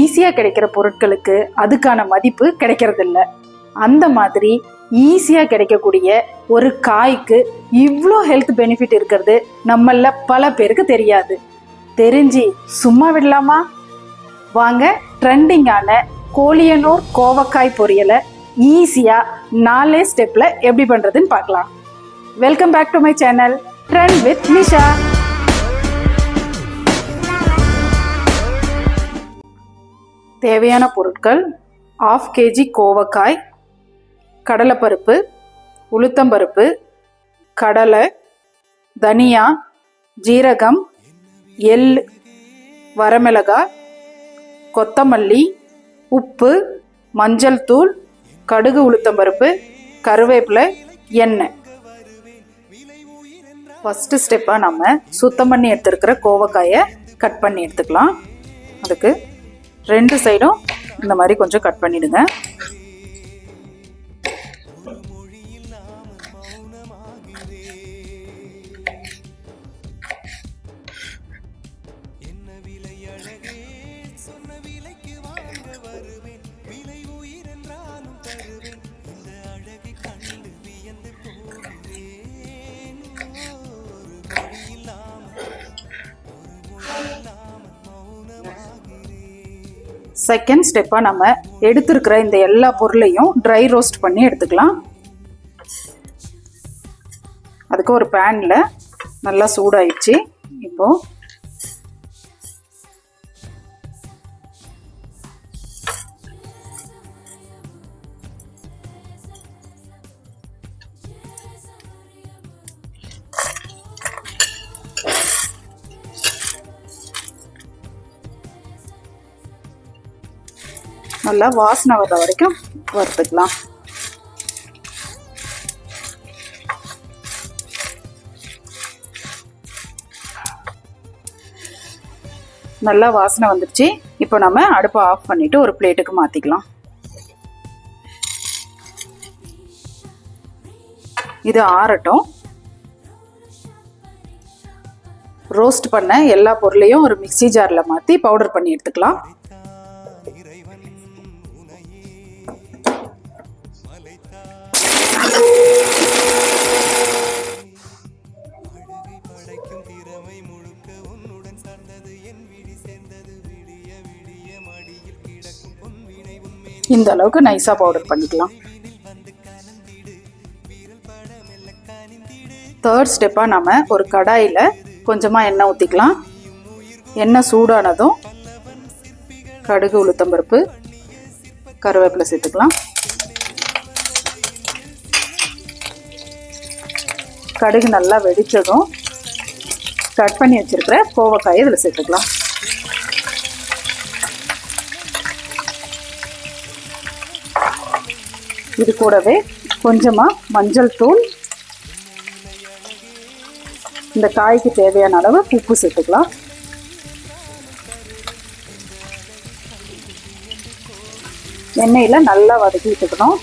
ஈஸியாக கிடைக்கிற பொருட்களுக்கு அதுக்கான மதிப்பு கிடைக்கிறதில்ல. அந்த மாதிரி ஈஸியாக கிடைக்கக்கூடிய ஒரு காய்க்கு இவ்வளோ ஹெல்த் பெனிஃபிட் இருக்கிறது நம்மள பல பேருக்கு தெரியாது. தெரிஞ்சு சும்மா விடலாமா? வாங்க, ட்ரெண்டிங்கான கோலியனூர் கோவக்காய் பொரியலை ஈஸியாக 4 ஸ்டெப்பில் எப்படி பண்ணுறதுன்னு பார்க்கலாம். Welcome back to my channel trend with Nisha. தேவையான பொருட்கள்: 1/2 kg கோவக்காய், கடலைப்பருப்பு, உளுத்தம்பருப்பு, கடலை, தனியா, ஜீரகம், எள், வரமிளகாய், கொத்தமல்லி, உப்பு, மஞ்சள் தூள், கடுகு, உளுத்தம்பருப்பு, கருவேப்பிலை, எண்ணெய். ஃபஸ்ட்டு ஸ்டெப்பாக நம்ம சுத்தம் பண்ணி எடுத்துருக்கிற கோவக்காயை கட் பண்ணி எடுத்துக்கலாம். அதுக்கு 2 சைடும் இந்த மாதிரி கொஞ்சம் கட் பண்ணிடுங்க. செகண்ட் ஸ்டெப்பாக நம்ம எடுத்துருக்கிற இந்த எல்லா பொருளையும் ட்ரை ரோஸ்ட் பண்ணி எடுத்துக்கலாம். அதுக்கு ஒரு பேனில் நல்லா சூடாயிடுச்சு. இப்போ நல்லா வாசனை வர்ற வரைக்கும் வறுத்துக்கலாம். நல்லா வாசனை வந்துடுச்சு. இப்போ நம்ம அடுப்பை ஆஃப் பண்ணிட்டு ஒரு பிளேட்டுக்கு மாத்திக்கலாம். இது ஆறட்டும். ரோஸ்ட் பண்ண எல்லா பொருளையும் ஒரு மிக்ஸி ஜார்ல மாத்தி பவுடர் பண்ணி எடுத்துக்கலாம். இந்த அளவுக்கு நைஸா பவுடர் பண்ணிக்கலாம். தேர்ட் ஸ்டெப்பா நாம ஒரு கடாயில கொஞ்சமா எண்ணெய் ஊத்திக்கலாம். எண்ணெய் சூடானதும் கடுகு, உளுத்தம்பருப்பு, கருவேப்பிலை சேர்த்துக்கலாம். கடுகு நல்லா வெடிச்சதும் கட் பண்ணி வச்சிருக்கிற கோவக்காயை இதில் சேர்த்துக்கலாம். இது கூடவே கொஞ்சமா மஞ்சள் தூள், இந்த காய்க்கு தேவையான அளவு உப்பு சேர்த்துக்கலாம். எண்ணெயில் நல்லா வதக்கி விட்டுக்கணும்.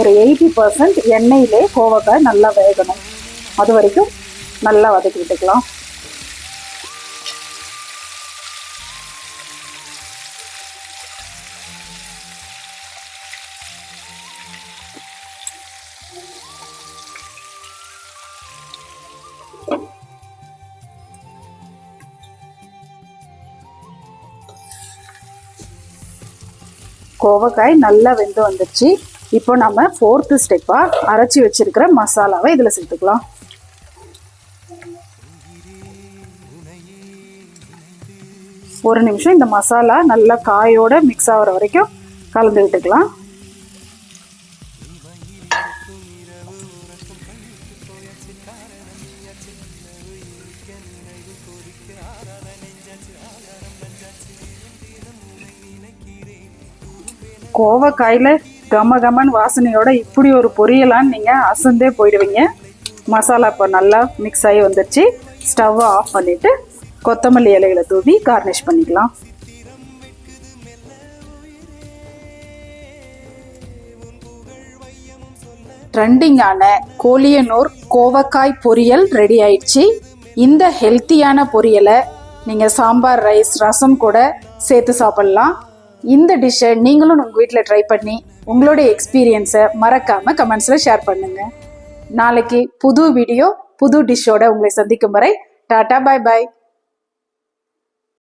ஒரு 80% எண்ணெயிலே கோவக்காய் நல்லா வேகணும். அது வரைக்கும் நல்லா வதக்கி விட்டுக்கலாம். கோவக்காய் நல்லா வெந்து வந்துடுச்சு. இப்போ நம்ம 4th ஸ்டெப்பாக அரைச்சி வச்சிருக்கிற மசாலாவை இதில் சேர்த்துக்கலாம். ஒரு நிமிஷம் இந்த மசாலா நல்லா காயோட மிக்ஸ் ஆகிற வரைக்கும் கலந்து விட்டுக்கலாம். கோவக்காயில் கமகமன் வாசனையோட இப்படி ஒரு பொரியலான்னு நீங்கள் அசந்தே போயிடுவீங்க. மசாலா இப்போ நல்லா மிக்ஸ் ஆகி வந்துடுச்சு. ஸ்டவ்வை ஆஃப் பண்ணிவிட்டு கொத்தமல்லி இலைகளை தூவி கார்னிஷ் பண்ணிக்கலாம். ட்ரெண்டிங்கான கோலியனூர் கோவக்காய் பொரியல் ரெடி ஆயிடுச்சு. இந்த ஹெல்த்தியான பொரியலை நீங்கள் சாம்பார், ரைஸ், ரசம் கூட சேர்த்து சாப்பிட்லாம். இந்த டிஷ்ஷை நீங்களும் உங்கள் வீட்டில் ட்ரை பண்ணி உங்களுடைய எக்ஸ்பீரியன்ஸை மறக்காமல் கமெண்ட்ஸில் ஷேர் பண்ணுங்கள். நாளைக்கு புது வீடியோ புது டிஷ்ஷோட உங்களை சந்திக்கும் வரை டாடா, பாய் பாய்.